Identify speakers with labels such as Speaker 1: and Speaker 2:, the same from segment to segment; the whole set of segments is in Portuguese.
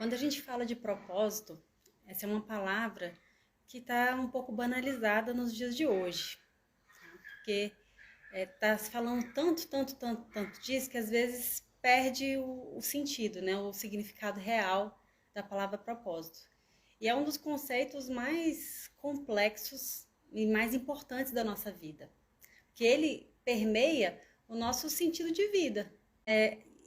Speaker 1: Quando a gente fala de propósito, essa é uma palavra que está um pouco banalizada nos dias de hoje, porque está se falando tanto disso que às vezes perde o sentido, né, o significado real da palavra propósito. E é um dos conceitos mais complexos e mais importantes da nossa vida, que ele permeia o nosso sentido de vida.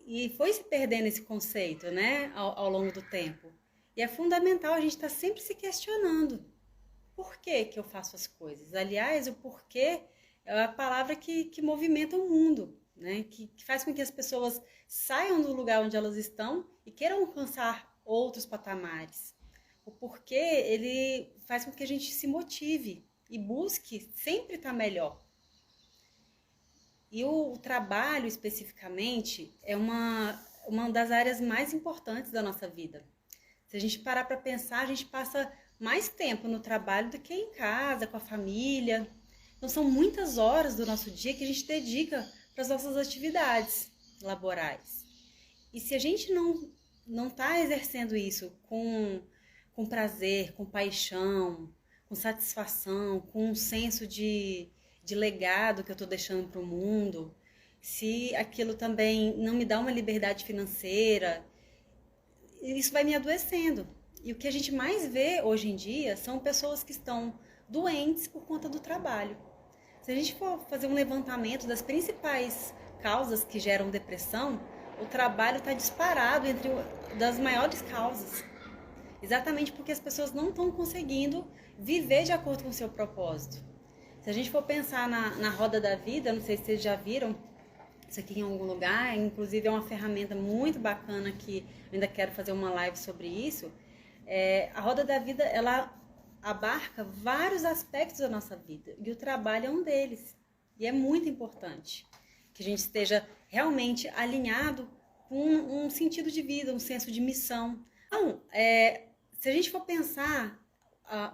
Speaker 1: E foi se perdendo esse conceito, né, ao longo do tempo. E é fundamental a gente estar sempre se questionando por que que eu faço as coisas. Aliás, o porquê é a palavra que movimenta o mundo, né, que faz com que as pessoas saiam do lugar onde elas estão e queiram alcançar outros patamares. O porquê, ele faz com que a gente se motive e busque sempre estar melhor. E o trabalho, especificamente, é uma das áreas mais importantes da nossa vida. Se a gente parar para pensar, a gente passa mais tempo no trabalho do que em casa, com a família. Então, são muitas horas do nosso dia que a gente dedica para as nossas atividades laborais. E se a gente não está exercendo isso com prazer, com paixão, com satisfação, com um senso de legado que eu estou deixando para o mundo, se aquilo também não me dá uma liberdade financeira, isso vai me adoecendo. E o que a gente mais vê hoje em dia são pessoas que estão doentes por conta do trabalho. Se a gente for fazer um levantamento das principais causas que geram depressão, o trabalho está disparado entre das maiores causas. Exatamente porque as pessoas não estão conseguindo viver de acordo com o seu propósito. Se a gente for pensar na roda da vida, não sei se vocês já viram isso aqui em algum lugar, inclusive é uma ferramenta muito bacana que eu ainda quero fazer uma live sobre isso. A roda da vida, ela abarca vários aspectos da nossa vida e o trabalho é um deles. E é muito importante que a gente esteja realmente alinhado com um sentido de vida, um senso de missão. Então, se a gente for pensar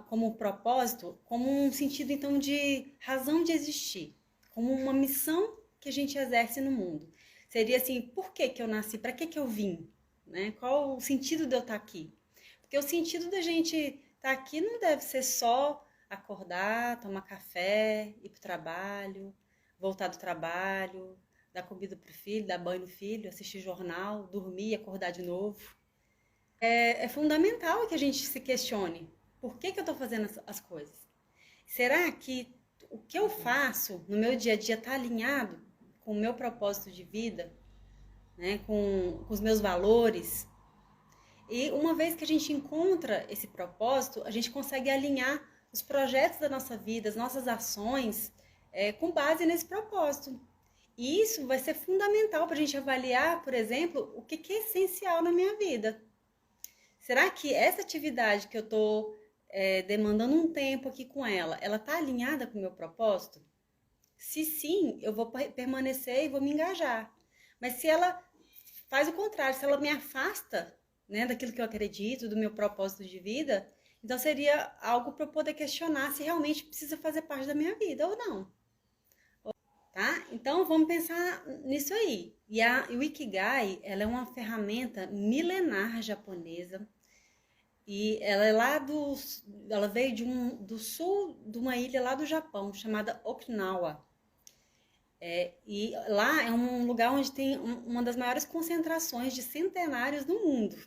Speaker 1: como propósito, como um sentido então de razão de existir, como uma missão que a gente exerce no mundo. Seria assim, por que que eu nasci? Para que que eu vim? Né? Qual o sentido de eu estar aqui? Porque o sentido da gente estar aqui não deve ser só acordar, tomar café, ir para o trabalho, voltar do trabalho, dar comida para o filho, dar banho no filho, assistir jornal, dormir e acordar de novo. É fundamental que a gente se questione. Por que que eu estou fazendo as coisas? Será que o que eu faço no meu dia a dia está alinhado com o meu propósito de vida, né? Com os meus valores? E uma vez que a gente encontra esse propósito, a gente consegue alinhar os projetos da nossa vida, as nossas ações, com base nesse propósito. E isso vai ser fundamental para a gente avaliar, por exemplo, o que é essencial na minha vida. Será que essa atividade que eu estou demandando um tempo aqui com ela está alinhada com o meu propósito? Se sim, eu vou permanecer e vou me engajar. Mas se ela faz o contrário, se ela me afasta, né, daquilo que eu acredito, do meu propósito de vida, então seria algo para eu poder questionar se realmente precisa fazer parte da minha vida ou não. Tá? Então vamos pensar nisso aí. E o Ikigai, ela é uma ferramenta milenar japonesa. E ela é ela veio do sul de uma ilha lá do Japão, chamada Okinawa. E lá é um lugar onde tem uma das maiores concentrações de centenários do mundo.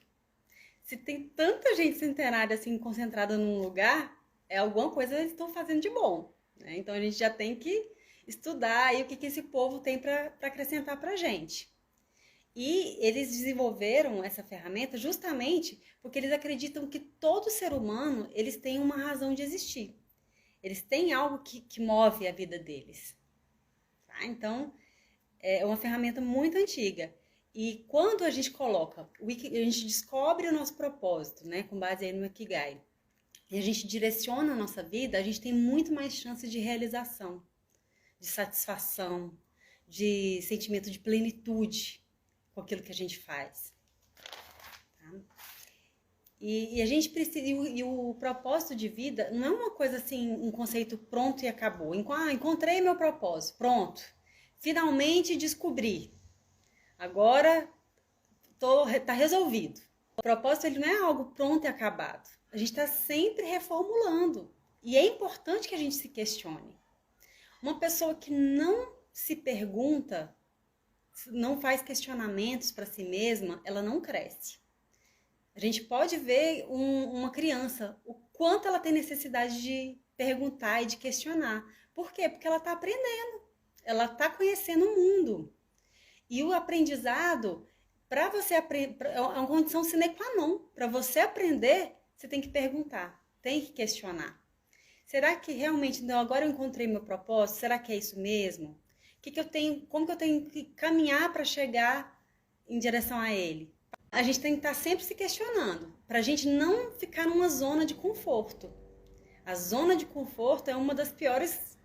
Speaker 1: Se tem tanta gente centenária assim concentrada num lugar, alguma coisa eles estão fazendo de bom, né? Então a gente já tem que estudar aí o que esse povo tem para acrescentar para a gente. E eles desenvolveram essa ferramenta justamente porque eles acreditam que todo ser humano eles têm uma razão de existir. Eles têm algo que move a vida deles. Tá? Então, é uma ferramenta muito antiga. E quando a gente coloca, a gente descobre o nosso propósito, né, com base aí no Ikigai, e a gente direciona a nossa vida, a gente tem muito mais chances de realização, de satisfação, de sentimento de plenitude com aquilo que a gente faz. Tá? E a gente precisa, e o propósito de vida não é uma coisa assim, um conceito pronto e acabou. Encontrei meu propósito, pronto. Finalmente descobri. Agora tá resolvido. O propósito ele não é algo pronto e acabado. A gente está sempre reformulando. E é importante que a gente se questione. Uma pessoa que não se pergunta, não faz questionamentos para si mesma, ela não cresce. A gente pode ver uma criança, o quanto ela tem necessidade de perguntar e de questionar. Por quê? Porque ela está aprendendo, ela está conhecendo o mundo. E o aprendizado, para você aprender, é uma condição sine qua non. Para você aprender, você tem que perguntar, tem que questionar. Será que realmente, então, agora eu encontrei meu propósito? Será que é isso mesmo? Como que eu tenho que caminhar para chegar em direção a ele? A gente tem que estar sempre se questionando, para a gente não ficar numa zona de conforto. A zona de conforto é um dos piores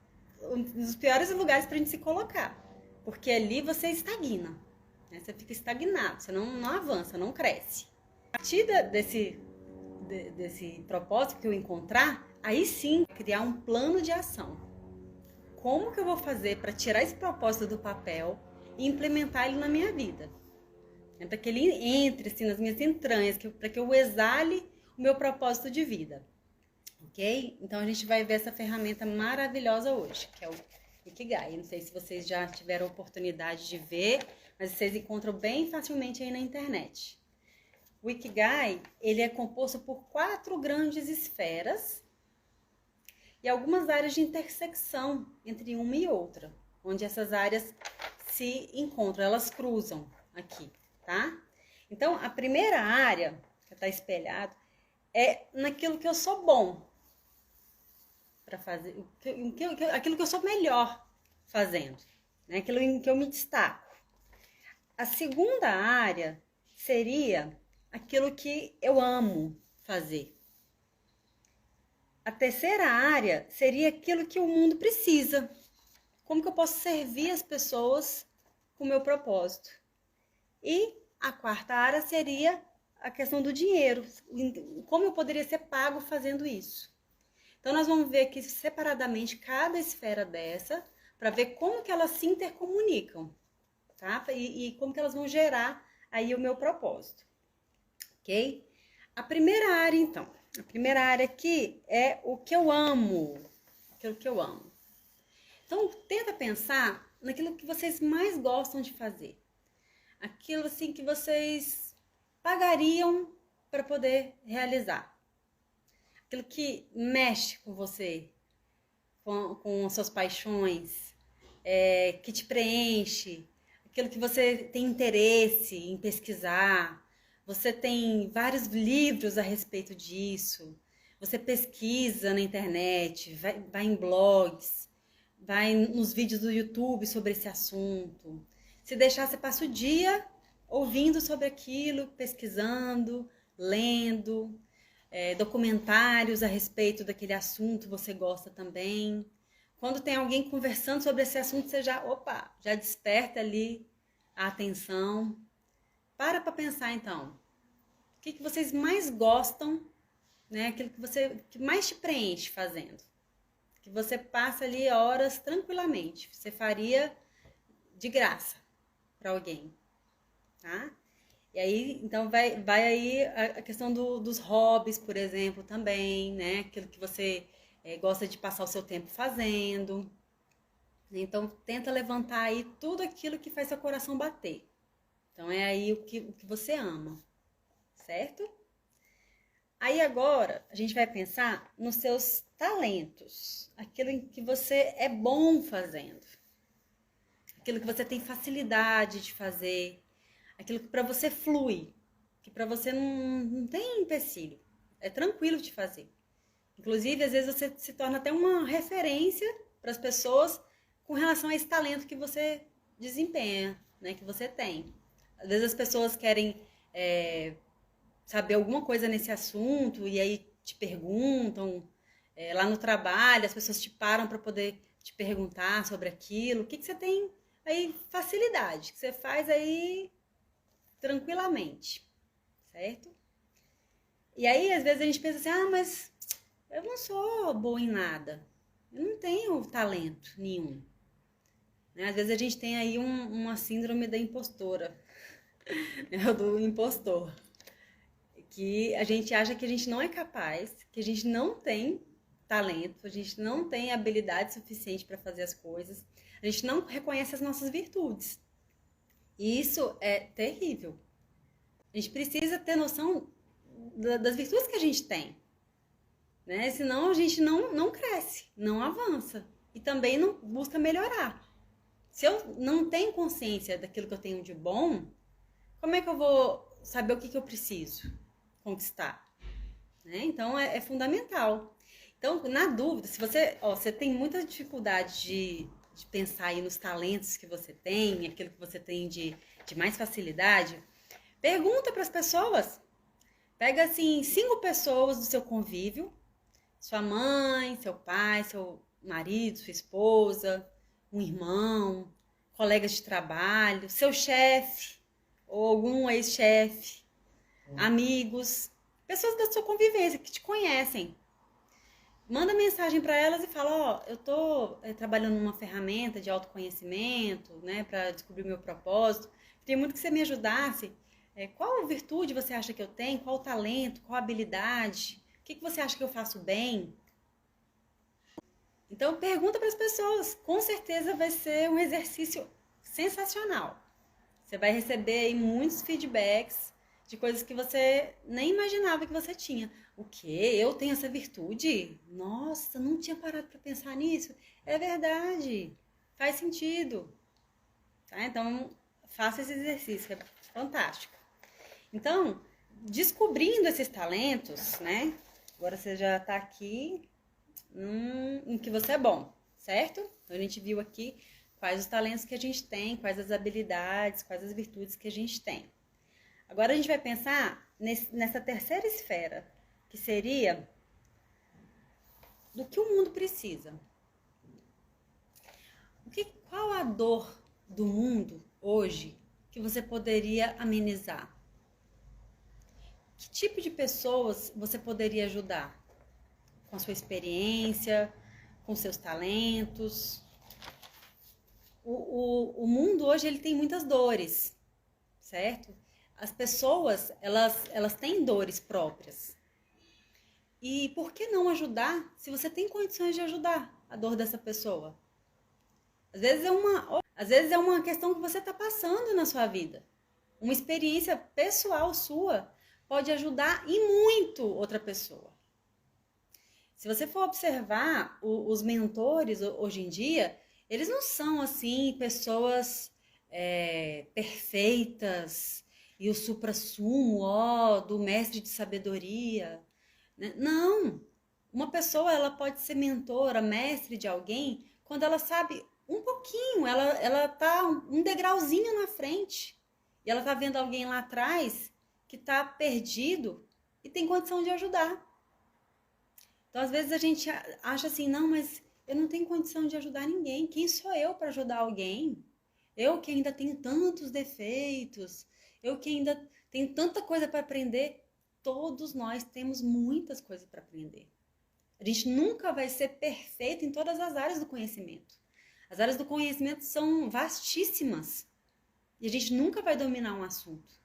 Speaker 1: lugares para a gente se colocar, porque ali você estagna, né? Você fica estagnado, você não avança, não cresce. A partir desse propósito que eu encontrar, aí sim, criar um plano de ação. Como que eu vou fazer para tirar esse propósito do papel e implementar ele na minha vida? Para que ele entre assim, nas minhas entranhas, para que eu exale o meu propósito de vida. Ok? Então a gente vai ver essa ferramenta maravilhosa hoje, que é o Ikigai. Não sei se vocês já tiveram a oportunidade de ver, mas vocês encontram bem facilmente aí na internet. O Ikigai, ele é composto por 4 grandes esferas e algumas áreas de intersecção entre uma e outra, onde essas áreas se encontram, elas cruzam aqui, tá? Então, a primeira área, que está espelhado, é naquilo que eu sou bom para fazer, aquilo que eu sou melhor fazendo, né? Aquilo em que eu me destaco. A segunda área seria aquilo que eu amo fazer. A terceira área seria aquilo que o mundo precisa. Como que eu posso servir as pessoas com o meu propósito? E a quarta área seria a questão do dinheiro. Como eu poderia ser pago fazendo isso? Então, nós vamos ver aqui separadamente cada esfera dessa, para ver como que elas se intercomunicam, tá? E como que elas vão gerar aí o meu propósito, ok? A primeira área, então. A primeira área aqui é o que eu amo. Aquilo que eu amo. Então, tenta pensar naquilo que vocês mais gostam de fazer. Aquilo, assim, que vocês pagariam para poder realizar. Aquilo que mexe com você, com as suas paixões, que te preenche, aquilo que você tem interesse em pesquisar. Você tem vários livros a respeito disso, você pesquisa na internet, vai em blogs, vai nos vídeos do YouTube sobre esse assunto. Se deixar, você passa o dia ouvindo sobre aquilo, pesquisando, lendo, documentários a respeito daquele assunto, você gosta também. Quando tem alguém conversando sobre esse assunto, você já desperta ali a atenção. Para pensar, então, o que vocês mais gostam, né? Aquilo que mais te preenche fazendo. Que você passa ali horas tranquilamente. Você faria de graça para alguém, tá? E aí, então, vai aí a questão dos hobbies, por exemplo, também, né? Aquilo que você gosta de passar o seu tempo fazendo. Então, tenta levantar aí tudo aquilo que faz seu coração bater. Então, é aí o que você ama, certo? Aí agora, a gente vai pensar nos seus talentos. Aquilo em que você é bom fazendo. Aquilo que você tem facilidade de fazer. Aquilo que para você flui. Que para você não tem empecilho. É tranquilo de fazer. Inclusive, às vezes você se torna até uma referência para as pessoas com relação a esse talento que você desempenha, né? Que você tem. Às vezes as pessoas querem saber alguma coisa nesse assunto e aí te perguntam. Lá no trabalho, as pessoas te param para poder te perguntar sobre aquilo. O que você tem aí facilidade, que você faz aí tranquilamente, certo? E aí, às vezes, a gente pensa assim, mas eu não sou boa em nada. Eu não tenho talento nenhum. Né? Às vezes a gente tem aí uma síndrome da impostora. Do impostor. que a gente acha que a gente não é capaz, que a gente não tem talento, a gente não tem habilidade suficiente para fazer as coisas, a gente não reconhece as nossas virtudes. E isso é terrível. A gente precisa ter noção das virtudes que a gente tem, né? Senão a gente não cresce, não avança e também não busca melhorar. Se eu não tenho consciência daquilo que eu tenho de bom, como é que eu vou saber o que eu preciso conquistar? Né? Então é fundamental. Então, na dúvida, se você tem muita dificuldade de pensar aí nos talentos que você tem, aquilo que você tem de mais facilidade, pergunta para as pessoas. Pega, assim, 5 pessoas do seu convívio, sua mãe, seu pai, seu marido, sua esposa, um irmão, colegas de trabalho, seu chefe ou algum ex-chefe, amigos, pessoas da sua convivência que te conhecem. Manda mensagem para elas e fala, eu tô trabalhando numa ferramenta de autoconhecimento, né, para descobrir o meu propósito. Queria muito que você me ajudasse. Qual virtude você acha que eu tenho? Qual talento? Qual habilidade? O que você acha que eu faço bem? Então, pergunta para as pessoas. Com certeza vai ser um exercício sensacional. Você vai receber aí muitos feedbacks de coisas que você nem imaginava que você tinha. O quê? Eu tenho essa virtude? Nossa, não tinha parado para pensar nisso. É verdade. Faz sentido. Tá? Então, faça esse exercício, é fantástico. Então, descobrindo esses talentos, né? Agora você já está aqui em que você é bom, certo? Então, a gente viu aqui quais os talentos que a gente tem, quais as habilidades, quais as virtudes que a gente tem. Agora a gente vai pensar nessa terceira esfera, que seria do que o mundo precisa. Qual a dor do mundo hoje que você poderia amenizar? Que tipo de pessoas você poderia ajudar? Com a sua experiência, com seus talentos. O mundo hoje ele tem muitas dores, certo? As pessoas, elas têm dores próprias. E por que não ajudar se você tem condições de ajudar a dor dessa pessoa? Às vezes é uma questão que você está passando na sua vida. Uma experiência pessoal sua pode ajudar e muito outra pessoa. Se você for observar os mentores hoje em dia, eles não são assim pessoas perfeitas e o suprassumo do mestre de sabedoria. Né? Não! Uma pessoa ela pode ser mentora, mestre de alguém, quando ela sabe um pouquinho, ela tá um degrauzinho na frente. E ela tá vendo alguém lá atrás que tá perdido e tem condição de ajudar. Então, às vezes a gente acha assim, não, mas eu não tenho condição de ajudar ninguém. Quem sou eu para ajudar alguém? Eu que ainda tenho tantos defeitos, eu que ainda tenho tanta coisa para aprender. Todos nós temos muitas coisas para aprender. A gente nunca vai ser perfeito em todas as áreas do conhecimento. As áreas do conhecimento são vastíssimas e a gente nunca vai dominar um assunto.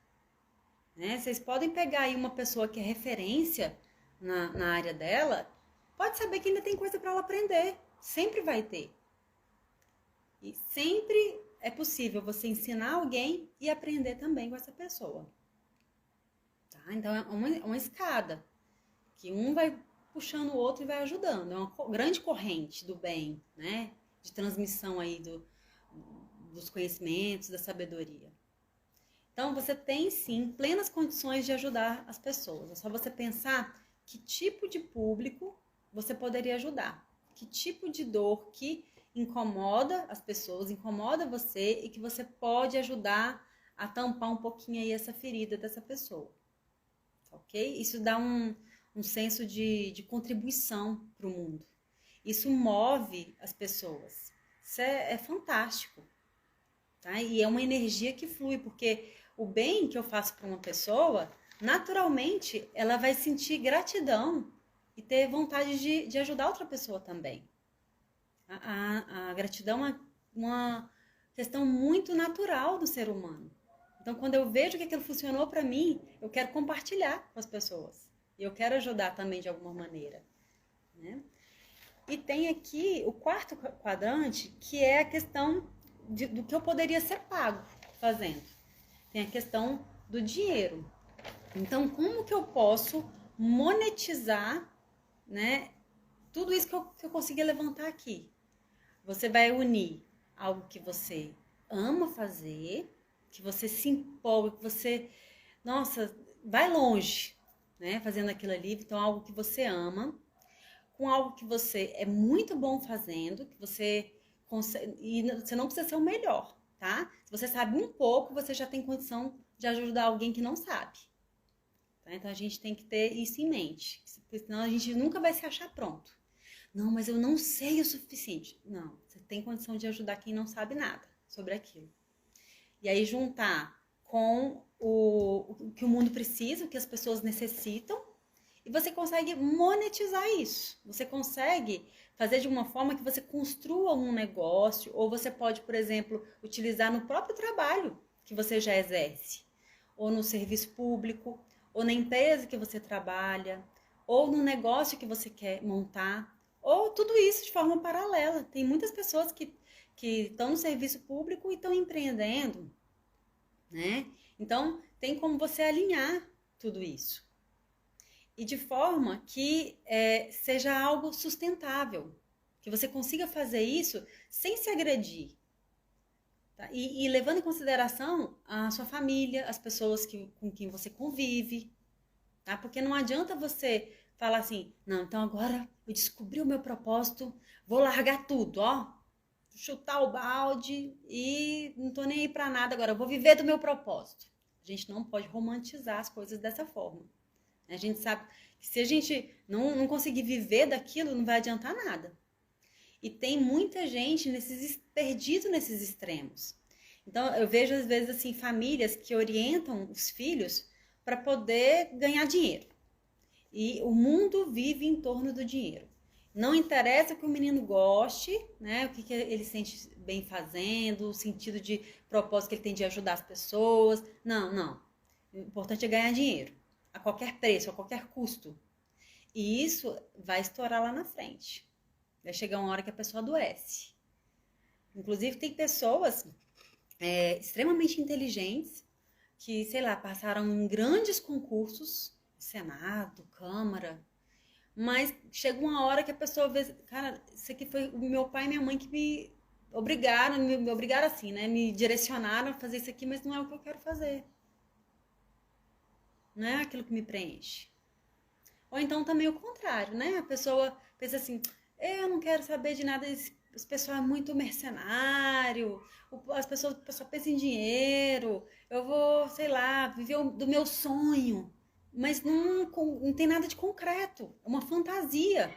Speaker 1: Né? Vocês podem pegar aí uma pessoa que é referência na área dela, pode saber que ainda tem coisa para ela aprender. Sempre vai ter. E sempre é possível você ensinar alguém e aprender também com essa pessoa. Tá? Então, é uma escada, que um vai puxando o outro e vai ajudando. É uma grande corrente do bem, né? De transmissão aí dos conhecimentos, da sabedoria. Então, você tem, sim, plenas condições de ajudar as pessoas. É só você pensar que tipo de público você poderia ajudar. Que tipo de dor que incomoda as pessoas, incomoda você e que você pode ajudar a tampar um pouquinho aí essa ferida dessa pessoa. Ok? Isso dá um senso de contribuição para o mundo. Isso move as pessoas. Isso é fantástico. Tá? E é uma energia que flui, porque o bem que eu faço para uma pessoa, naturalmente, ela vai sentir gratidão e ter vontade de ajudar outra pessoa também. A gratidão é uma questão muito natural do ser humano. Então, quando eu vejo que aquilo funcionou para mim, eu quero compartilhar com as pessoas. E eu quero ajudar também de alguma maneira, né? E tem aqui o quarto quadrante, que é a questão do que eu poderia ser pago fazendo. Tem a questão do dinheiro. Então, como que eu posso monetizar, né, tudo isso que eu consegui levantar aqui? Você vai unir algo que você ama fazer, que você se empolga, que você, nossa, vai longe, né, fazendo aquilo ali. Então, algo que você ama, com algo que você é muito bom fazendo, que você consegue, e você não precisa ser o melhor, tá? Se você sabe um pouco, você já tem condição de ajudar alguém que não sabe. Tá? Então, a gente tem que ter isso em mente, porque senão a gente nunca vai se achar pronto. Não, mas eu não sei o suficiente. Não, você tem condição de ajudar quem não sabe nada sobre aquilo. E aí juntar com o que o mundo precisa, o que as pessoas necessitam, e você consegue monetizar isso. Você consegue fazer de uma forma que você construa um negócio, ou você pode, por exemplo, utilizar no próprio trabalho que você já exerce, ou no serviço público, ou na empresa que você trabalha, ou no negócio que você quer montar, ou tudo isso de forma paralela. Tem muitas pessoas que estão no serviço público e estão empreendendo, né? Então, tem como você alinhar tudo isso. E de forma que seja algo sustentável, que você consiga fazer isso sem se agredir. Tá? E levando em consideração a sua família, as pessoas com quem você convive. Tá? Porque não adianta você falar assim, não, então agora eu descobri o meu propósito, vou largar tudo, ó. Chutar o balde e não tô nem aí pra nada agora, eu vou viver do meu propósito. A gente não pode romantizar as coisas dessa forma. A gente sabe que se a gente não conseguir viver daquilo, não vai adiantar nada. E tem muita gente perdido nesses extremos. Então, eu vejo, às vezes, assim, famílias que orientam os filhos para poder ganhar dinheiro. E o mundo vive em torno do dinheiro. Não interessa que o menino goste, né? O que ele sente bem fazendo, o sentido de propósito que ele tem de ajudar as pessoas. Não. O importante é ganhar dinheiro. A qualquer preço, a qualquer custo. E isso vai estourar lá na frente. Vai chegar uma hora que a pessoa adoece. Inclusive, tem pessoas extremamente inteligentes que, sei lá, passaram em grandes concursos, Senado, Câmara, mas chega uma hora que a pessoa vê, cara, isso aqui foi o meu pai e minha mãe que me obrigaram assim, né? Me direcionaram a fazer isso aqui, mas não é o que eu quero fazer. Não é aquilo que me preenche. Ou então também o contrário, né? A pessoa pensa assim, eu não quero saber de nada, esse pessoal é muito mercenário, o pessoal pensam em dinheiro, eu vou, sei lá, viver do meu sonho. Mas não tem nada de concreto, é uma fantasia.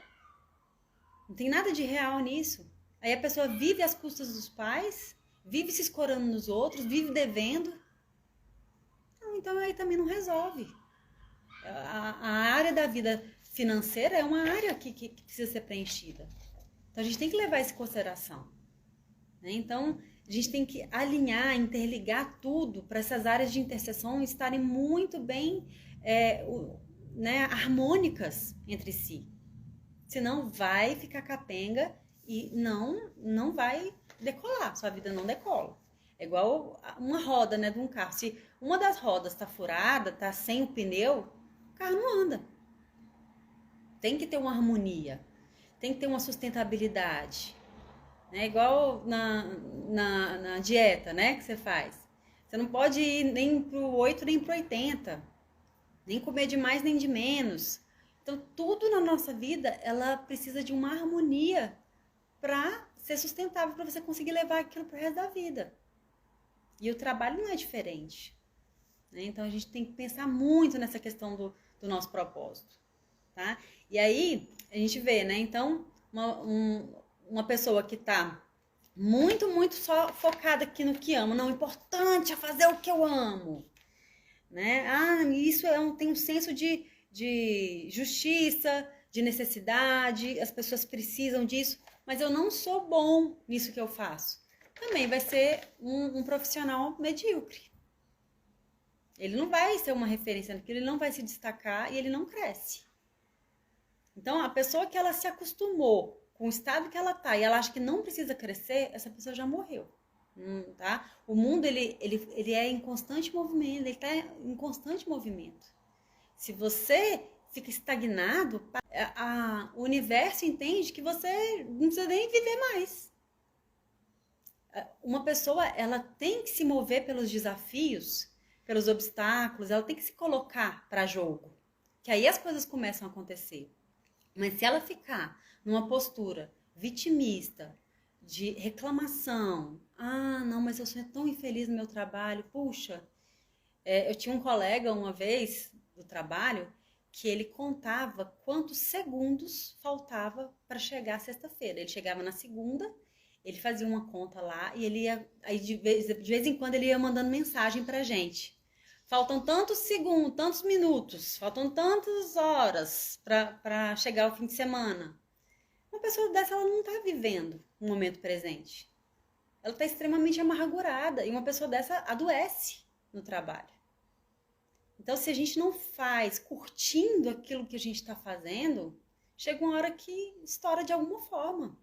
Speaker 1: Não tem nada de real nisso. Aí a pessoa vive às custas dos pais, vive se escorando nos outros, vive devendo. Então aí também não resolve. A área da vida financeira é uma área que precisa ser preenchida. Então a gente tem que levar isso em consideração. Né? Então a gente tem que alinhar, interligar tudo para essas áreas de interseção estarem muito bem harmônicas entre si. Senão vai ficar capenga e não vai decolar. Sua vida não decola. É igual uma roda, né, de um carro. Se uma das rodas está furada, está sem o pneu, o carro não anda. Tem que ter uma harmonia. Tem que ter uma sustentabilidade. É igual na dieta, né, que você faz. Você não pode ir nem pro 8 nem pro 80. Nem comer de mais nem de menos. Então, tudo na nossa vida, ela precisa de uma harmonia para ser sustentável, para você conseguir levar aquilo pro resto da vida. E o trabalho não é diferente. Né? Então, a gente tem que pensar muito nessa questão do nosso propósito. Tá? E aí, a gente vê, né? Então, uma pessoa que está muito só focada aqui no que ama. Não, o importante é fazer o que eu amo. Né? Isso tem um senso de justiça, de necessidade, as pessoas precisam disso, mas eu não sou bom nisso que eu faço. Também vai ser um profissional medíocre. Ele não vai ser uma referência naquilo, ele não vai se destacar e ele não cresce. Então, a pessoa que ela se acostumou com o estado que ela tá e ela acha que não precisa crescer, essa pessoa já morreu. Tá? O mundo, ele é em constante movimento, ele está em constante movimento. Se você fica estagnado, o universo entende que você não precisa nem viver mais. Uma pessoa, ela tem que se mover pelos desafios, pelos obstáculos, ela tem que se colocar para jogo, que aí as coisas começam a acontecer. Mas se ela ficar numa postura vitimista, de reclamação, não, mas eu sou tão infeliz no meu trabalho, puxa, eu tinha um colega uma vez do trabalho que ele contava quantos segundos faltava para chegar à sexta-feira. Ele chegava na segunda, ele fazia uma conta lá e ele ia, aí de vez em quando ele ia mandando mensagem pra gente. Faltam tantos segundos, tantos minutos, faltam tantas horas para chegar ao fim de semana. Uma pessoa dessa, ela não está vivendo o momento presente. Ela está extremamente amargurada e uma pessoa dessa adoece no trabalho. Então, se a gente não faz curtindo aquilo que a gente está fazendo, chega uma hora que estoura de alguma forma.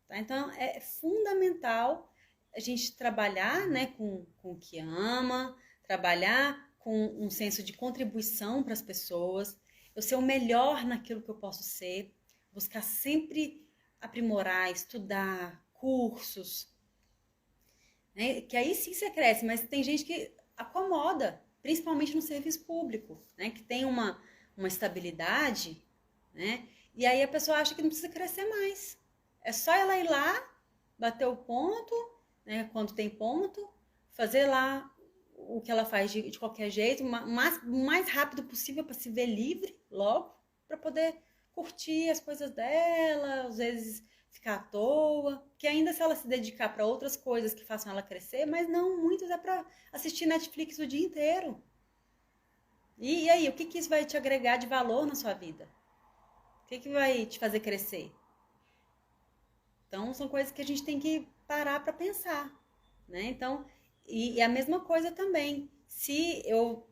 Speaker 1: Tá? Então, é fundamental a gente trabalhar, né, com o que ama, trabalhar com um senso de contribuição para as pessoas, eu ser o melhor naquilo que eu posso ser, buscar sempre aprimorar, estudar, cursos, né? Que aí sim você cresce, mas tem gente que acomoda, principalmente no serviço público, né? Que tem uma estabilidade, né? E aí a pessoa acha que não precisa crescer mais. É só ela ir lá, bater o ponto, né? Quando tem ponto, fazer lá o que ela faz de qualquer jeito, o mais rápido possível para se ver livre logo, para poder curtir as coisas dela, às vezes ficar à toa, que ainda se ela se dedicar para outras coisas que façam ela crescer, mas não, muitas é para assistir Netflix o dia inteiro. E aí, o que isso vai te agregar de valor na sua vida? O que vai te fazer crescer? Então, são coisas que a gente tem que parar para pensar, né? Então, e a mesma coisa também, se eu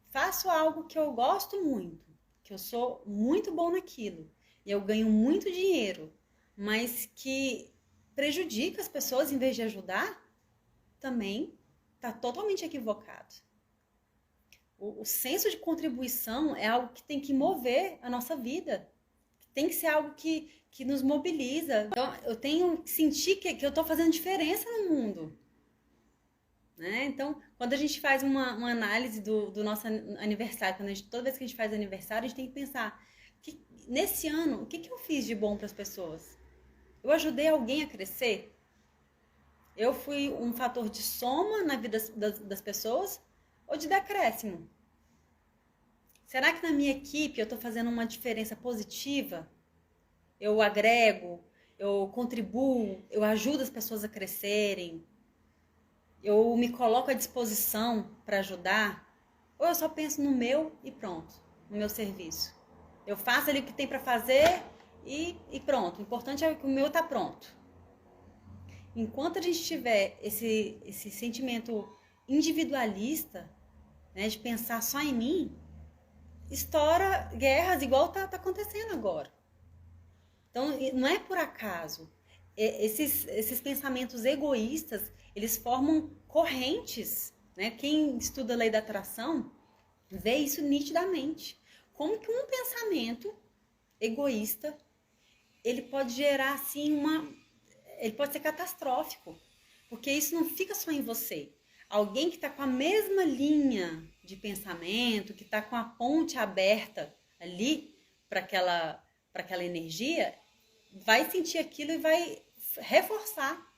Speaker 1: faço algo que eu gosto muito, que eu sou muito bom naquilo, e eu ganho muito dinheiro, mas que prejudica as pessoas em vez de ajudar, também está totalmente equivocado. O senso de contribuição é algo que tem que mover a nossa vida, tem que ser algo que nos mobiliza. Então, eu tenho que sentir que eu estou fazendo diferença no mundo. Né? Então, quando a gente faz uma análise do nosso aniversário, toda vez que a gente faz aniversário, a gente tem que pensar, nesse ano, o que eu fiz de bom para as pessoas? Eu ajudei alguém a crescer? Eu fui um fator de soma na vida das pessoas ou de decréscimo? Será que na minha equipe eu estou fazendo uma diferença positiva? Eu agrego, eu contribuo, eu ajudo as pessoas a crescerem? Eu me coloco à disposição para ajudar? Ou eu só penso no meu e pronto, no meu serviço? Eu faço ali o que tem para fazer e pronto. O importante é que o meu está pronto. Enquanto a gente tiver esse sentimento individualista, né, de pensar só em mim, estoura guerras igual tá acontecendo agora. Então, não é por acaso. Esses pensamentos egoístas, eles formam correntes, né? Quem estuda a lei da atração vê isso nitidamente. Como que um pensamento egoísta, ele pode gerar assim ele pode ser catastrófico, porque isso não fica só em você. Alguém que está com a mesma linha de pensamento, que está com a ponte aberta ali para aquela energia, vai sentir aquilo e vai reforçar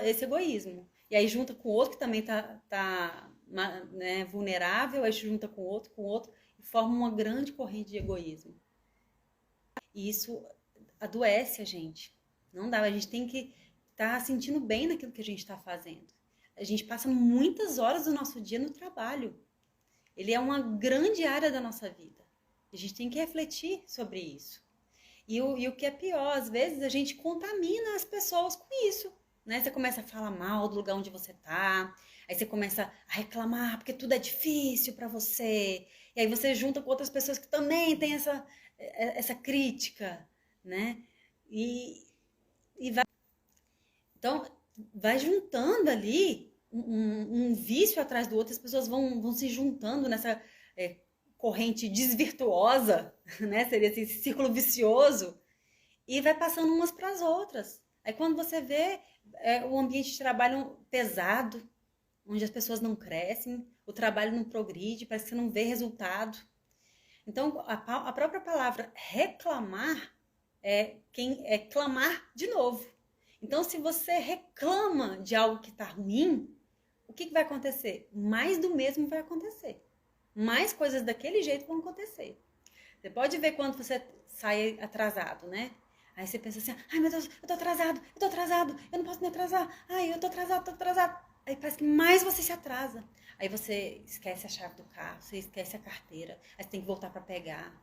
Speaker 1: esse egoísmo. E aí junta com o outro que também tá né, vulnerável, aí junta com o outro, e forma uma grande corrente de egoísmo. E isso adoece a gente. Não dá, a gente tem que estar sentindo bem naquilo que a gente está fazendo. A gente passa muitas horas do nosso dia no trabalho. Ele é uma grande área da nossa vida. A gente tem que refletir sobre isso. E o que é pior, às vezes a gente contamina as pessoas com isso, né? Você começa a falar mal do lugar onde você tá, Aí você começa a reclamar porque tudo é difícil para você. E aí você junta com outras pessoas que também têm essa crítica, né? E, e vai, então, vai juntando ali um vício atrás do outro, as pessoas vão se juntando nessa é, corrente desvirtuosa, né? Seria esse círculo vicioso, e vai passando umas para as outras. Aí quando você vê o ambiente de trabalho pesado, onde as pessoas não crescem, o trabalho não progride, parece que você não vê resultado. Então, a própria palavra reclamar é clamar de novo. Então, se você reclama de algo que está ruim, o que vai acontecer? Mais do mesmo vai acontecer. Mais coisas daquele jeito vão acontecer. Você pode ver quando você sai atrasado, né? Aí você pensa assim, ai meu Deus, eu tô atrasado, eu não posso me atrasar, ai eu tô atrasado. Aí parece que mais você se atrasa. Aí você esquece a chave do carro, você esquece a carteira, aí você tem que voltar para pegar.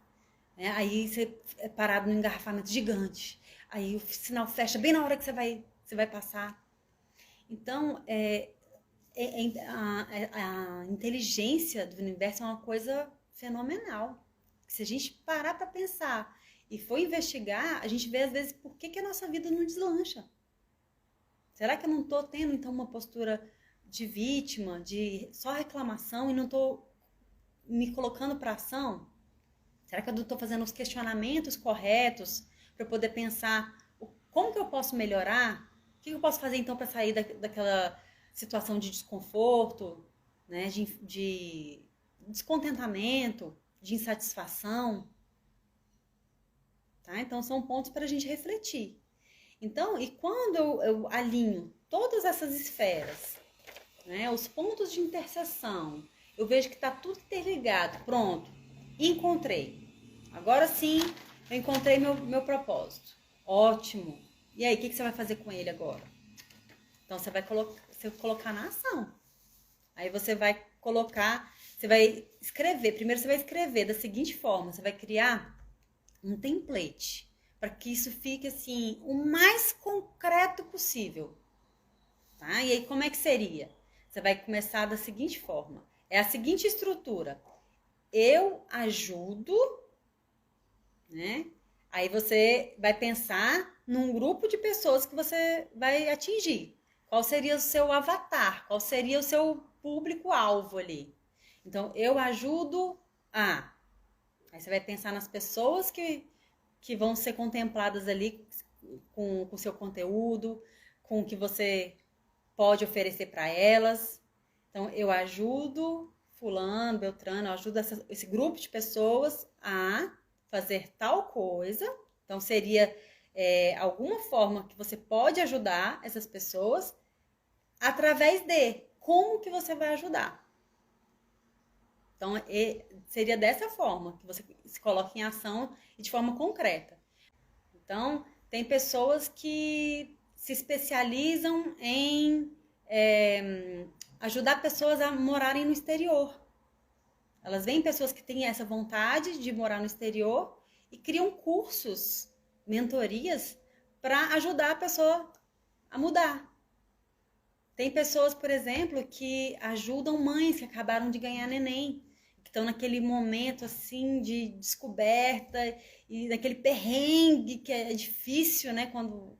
Speaker 1: Né? Aí você é parado num engarrafamento gigante. Aí o sinal fecha bem na hora que você vai passar. Então, a inteligência do universo é uma coisa fenomenal. Se a gente parar para pensar e for investigar, a gente vê às vezes por que a nossa vida não deslancha. Será que eu não estou tendo então uma postura de vítima, de só reclamação e não estou me colocando para ação? Será que eu estou fazendo os questionamentos corretos para poder pensar como que eu posso melhorar? O que eu posso fazer então para sair daquela situação de desconforto, né? De descontentamento, de insatisfação? Tá? Então são pontos para a gente refletir. Então, e quando eu alinho todas essas esferas, né, os pontos de interseção, eu vejo que está tudo interligado, pronto, encontrei. Agora sim, eu encontrei meu propósito. Ótimo. E aí, o que você vai fazer com ele agora? Então, você vai colocar na ação. Aí você vai colocar, você vai escrever. Primeiro você vai escrever da seguinte forma, você vai criar um template para que isso fique assim, o mais concreto possível. Tá? E aí, como é que seria? Você vai começar da seguinte forma. É a seguinte estrutura. Eu ajudo, né? Aí você vai pensar num grupo de pessoas que você vai atingir. Qual seria o seu avatar? Qual seria o seu público-alvo ali? Então, eu ajudo a... Aí você vai pensar nas pessoas que vão ser contempladas ali com o seu conteúdo, com o que você pode oferecer para elas. Então, eu ajudo fulano, beltrano, eu ajudo esse grupo de pessoas a fazer tal coisa. Então, seria alguma forma que você pode ajudar essas pessoas através de como que você vai ajudar. Então, seria dessa forma que você se coloca em ação e de forma concreta. Então, tem pessoas que se especializam em ajudar pessoas a morarem no exterior. Elas veem pessoas que têm essa vontade de morar no exterior e criam cursos, mentorias, para ajudar a pessoa a mudar. Tem pessoas, por exemplo, que ajudam mães que acabaram de ganhar neném, que estão naquele momento assim de descoberta e naquele perrengue que é difícil, né,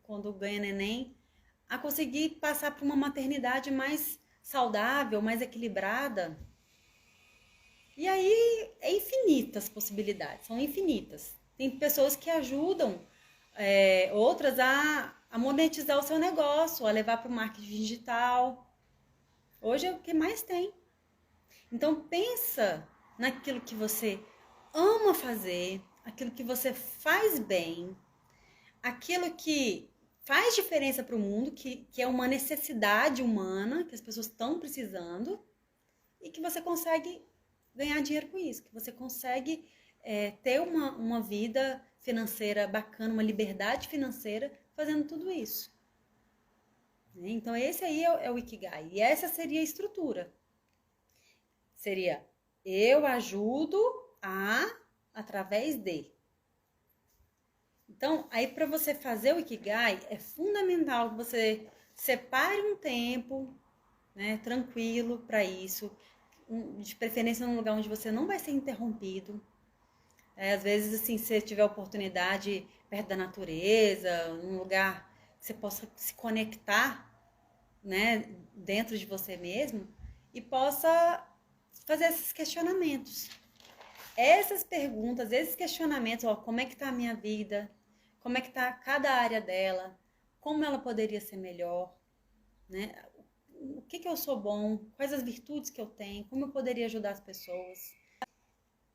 Speaker 1: quando ganha neném, a conseguir passar por uma maternidade mais saudável, mais equilibrada. E aí é infinitas possibilidades, são infinitas. Tem pessoas que ajudam outras a monetizar o seu negócio, a levar para o marketing digital. Hoje é o que mais tem. Então pensa naquilo que você ama fazer, aquilo que você faz bem, aquilo que faz diferença para o mundo, que é uma necessidade humana, que as pessoas estão precisando, e que você consegue ganhar dinheiro com isso, que você consegue ter uma vida financeira bacana, uma liberdade financeira fazendo tudo isso. Então esse aí é o Ikigai, e essa seria a estrutura. Seria, eu ajudo através de. Então, aí para você fazer o Ikigai, é fundamental que você separe um tempo, né? Tranquilo para isso, de preferência num lugar onde você não vai ser interrompido. Às vezes, assim, se você tiver oportunidade perto da natureza, num lugar que você possa se conectar, né, dentro de você mesmo e possa fazer esses questionamentos. Essas perguntas, esses questionamentos, ó, como é que tá a minha vida? Como é que tá cada área dela? Como ela poderia ser melhor? Né? O que eu sou bom? Quais as virtudes que eu tenho? Como eu poderia ajudar as pessoas?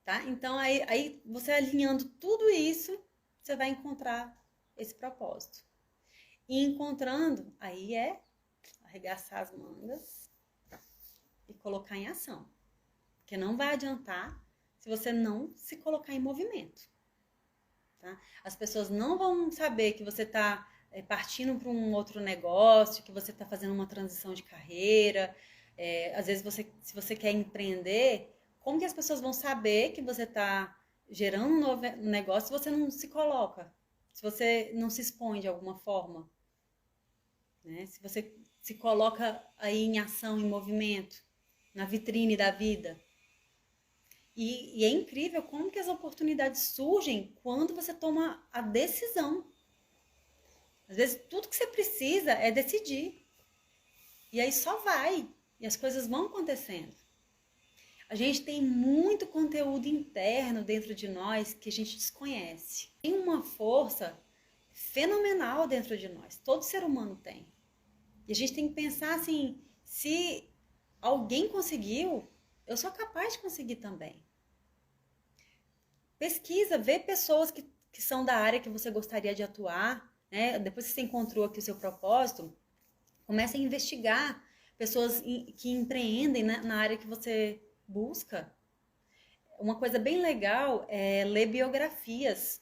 Speaker 1: Tá? Então, aí você alinhando tudo isso, você vai encontrar esse propósito. E encontrando, aí é arregaçar as mangas e colocar em ação. Porque não vai adiantar se você não se colocar em movimento. Tá? As pessoas não vão saber que você está partindo para um outro negócio, que você está fazendo uma transição de carreira. Às vezes, se você quer empreender, como que as pessoas vão saber que você está gerando um novo negócio se você não se coloca? Se você não se expõe de alguma forma? Né? Se você se coloca aí em ação, em movimento, na vitrine da vida. E é incrível como que as oportunidades surgem quando você toma a decisão. Às vezes, tudo que você precisa é decidir. E aí só vai. E as coisas vão acontecendo. A gente tem muito conteúdo interno dentro de nós que a gente desconhece. Tem uma força fenomenal dentro de nós. Todo ser humano tem. E a gente tem que pensar assim, se alguém conseguiu, eu sou capaz de conseguir também. Pesquisa, vê pessoas que são da área que você gostaria de atuar, né? Depois que você encontrou aqui o seu propósito, comece a investigar pessoas que empreendem, né, na área que você busca. Uma coisa bem legal é ler biografias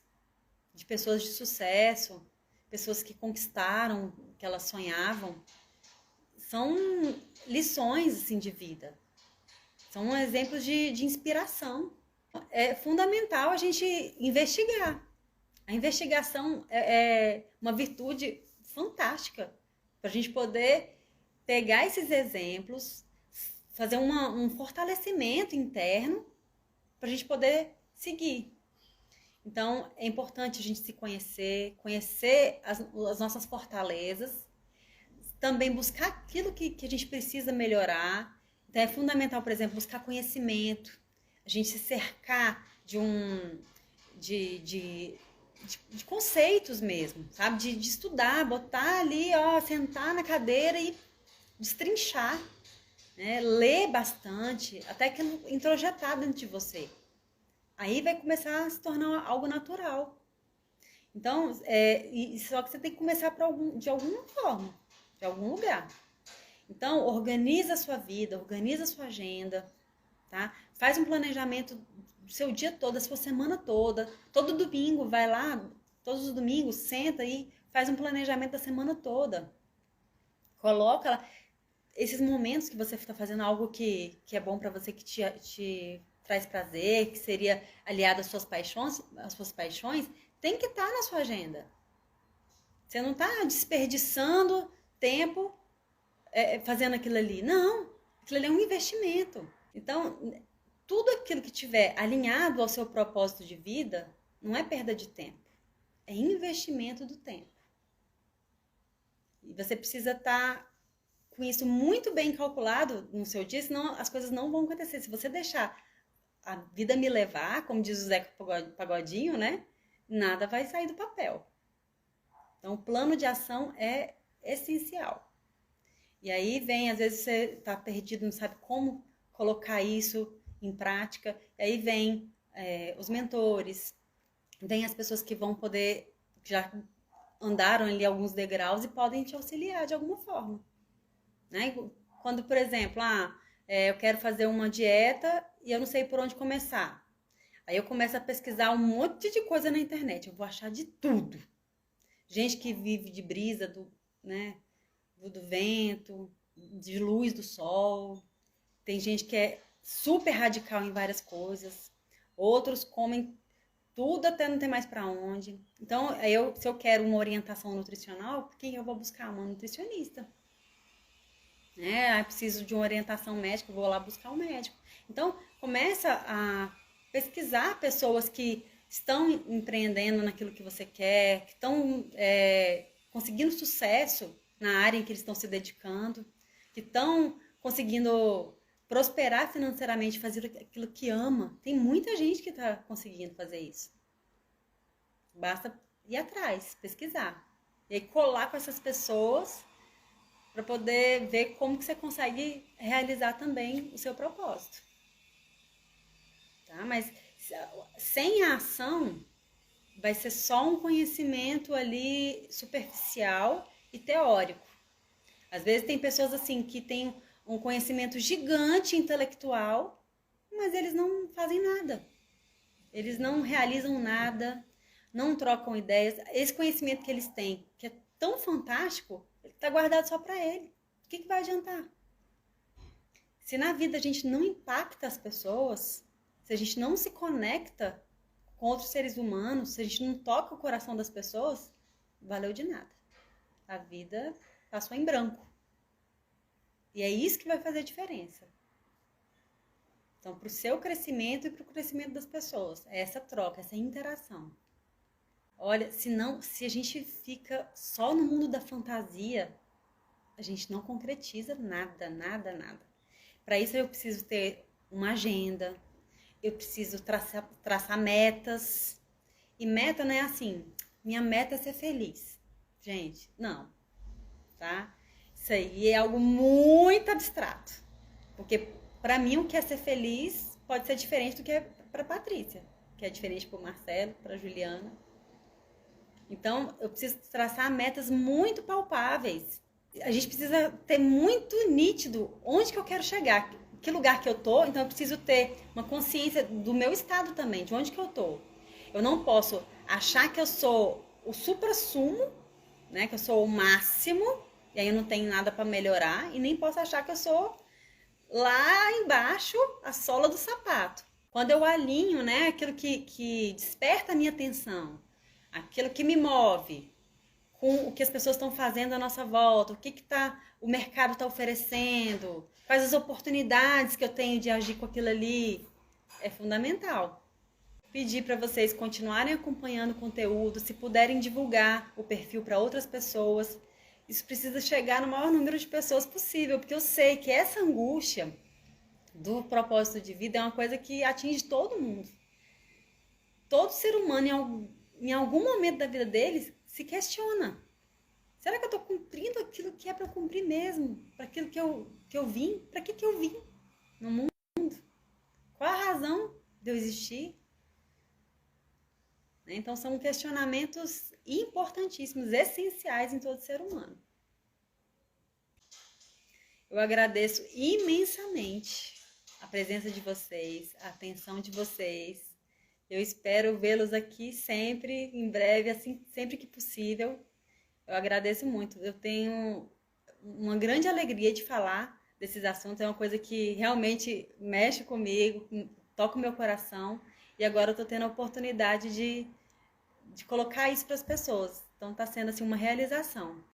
Speaker 1: de pessoas de sucesso, pessoas que conquistaram o que elas sonhavam. São lições assim, de vida. São exemplos de inspiração. É fundamental a gente investigar. A investigação é uma virtude fantástica para a gente poder pegar esses exemplos, fazer um fortalecimento interno para a gente poder seguir. Então, é importante a gente se conhecer as nossas fortalezas, também buscar aquilo que a gente precisa melhorar. Então, é fundamental, por exemplo, buscar conhecimento, a gente se cercar de conceitos mesmo, sabe? De estudar, botar ali, ó, sentar na cadeira e destrinchar, né? Ler bastante, até que introjetar dentro de você. Aí vai começar a se tornar algo natural. Então, só que você tem que começar de alguma forma, de algum lugar. Então, organiza a sua vida, organiza a sua agenda, tá? Faz um planejamento do seu dia todo, da sua semana toda. Todo domingo, vai lá, todos os domingos, senta e faz um planejamento da semana toda. Coloca lá esses momentos que você está fazendo algo que é bom para você, que te traz prazer, que seria aliado às suas paixões, tem que estar na sua agenda. Você não está desperdiçando tempo fazendo aquilo ali. Não, aquilo ali é um investimento. Então, tudo aquilo que tiver alinhado ao seu propósito de vida, não é perda de tempo, é investimento do tempo. E você precisa estar com isso muito bem calculado no seu dia, senão as coisas não vão acontecer. Se você deixar a vida me levar, como diz o Zeca Pagodinho, né? Nada vai sair do papel. Então, o plano de ação é essencial. E aí vem, às vezes você está perdido, não sabe como colocar isso em prática. E aí vem os mentores, vem as pessoas que vão poder, já andaram ali alguns degraus e podem te auxiliar de alguma forma. Né? Quando, por exemplo, eu quero fazer uma dieta e eu não sei por onde começar. Aí eu começo a pesquisar um monte de coisa na internet. Eu vou achar de tudo. Gente que vive de brisa do vento, de luz do sol. Tem gente que é super radical em várias coisas. Outros comem tudo até não ter mais para onde. Então, se eu quero uma orientação nutricional, quem eu vou buscar? Uma nutricionista. né? Ah, preciso de uma orientação médica, vou lá buscar um médico. Então, começa a pesquisar pessoas que estão empreendendo naquilo que você quer, que estão conseguindo sucesso na área em que eles estão se dedicando, que estão conseguindo prosperar financeiramente, fazer aquilo que ama. Tem muita gente que está conseguindo fazer isso. Basta ir atrás, pesquisar. E aí colar com essas pessoas para poder ver como que você consegue realizar também o seu propósito. Tá? Mas sem a ação, vai ser só um conhecimento ali superficial e teórico. Às vezes tem pessoas assim que têm um conhecimento gigante intelectual, mas eles não fazem nada. Eles não realizam nada, não trocam ideias. Esse conhecimento que eles têm, que é tão fantástico, ele está guardado só para ele. O que vai adiantar? Se na vida a gente não impacta as pessoas, se a gente não se conecta com outros seres humanos, se a gente não toca o coração das pessoas, valeu de nada. A vida passou em branco. E é isso que vai fazer a diferença. Então, para o seu crescimento e para o crescimento das pessoas, é essa troca, essa interação. Olha, se a gente fica só no mundo da fantasia, a gente não concretiza nada, nada, nada. Para isso eu preciso ter uma agenda, eu preciso traçar metas. E meta não é assim, minha meta é ser feliz. Gente, não, tá? Isso aí é algo muito abstrato. Porque para mim o que é ser feliz pode ser diferente do que é para Patrícia, que é diferente para o Marcelo, para a Juliana. Então, eu preciso traçar metas muito palpáveis. A gente precisa ter muito nítido onde que eu quero chegar, que lugar que eu tô. Então, eu preciso ter uma consciência do meu estado também, de onde que eu tô. Eu não posso achar que eu sou o supra-sumo, né, que eu sou o máximo, e aí eu não tenho nada para melhorar, e nem posso achar que eu sou lá embaixo, a sola do sapato. Quando eu alinho, né, aquilo que desperta a minha atenção, aquilo que me move, com o que as pessoas estão fazendo à nossa volta, o mercado está oferecendo, quais as oportunidades que eu tenho de agir com aquilo ali, é fundamental. Pedir para vocês continuarem acompanhando o conteúdo, se puderem divulgar o perfil para outras pessoas. Isso precisa chegar no maior número de pessoas possível, porque eu sei que essa angústia do propósito de vida é uma coisa que atinge todo mundo. Todo ser humano, em algum momento da vida deles, se questiona. Será que eu estou cumprindo aquilo que é para eu cumprir mesmo? Para aquilo que eu vim? Para que eu vim no mundo? Qual a razão de eu existir? Então, são questionamentos importantíssimos, essenciais em todo ser humano. Eu agradeço imensamente a presença de vocês, a atenção de vocês. Eu espero vê-los aqui sempre, em breve, assim, sempre que possível. Eu agradeço muito. Eu tenho uma grande alegria de falar desses assuntos. É uma coisa que realmente mexe comigo, toca o meu coração. E agora eu estou tendo a oportunidade de colocar isso para as pessoas. Então está sendo assim uma realização.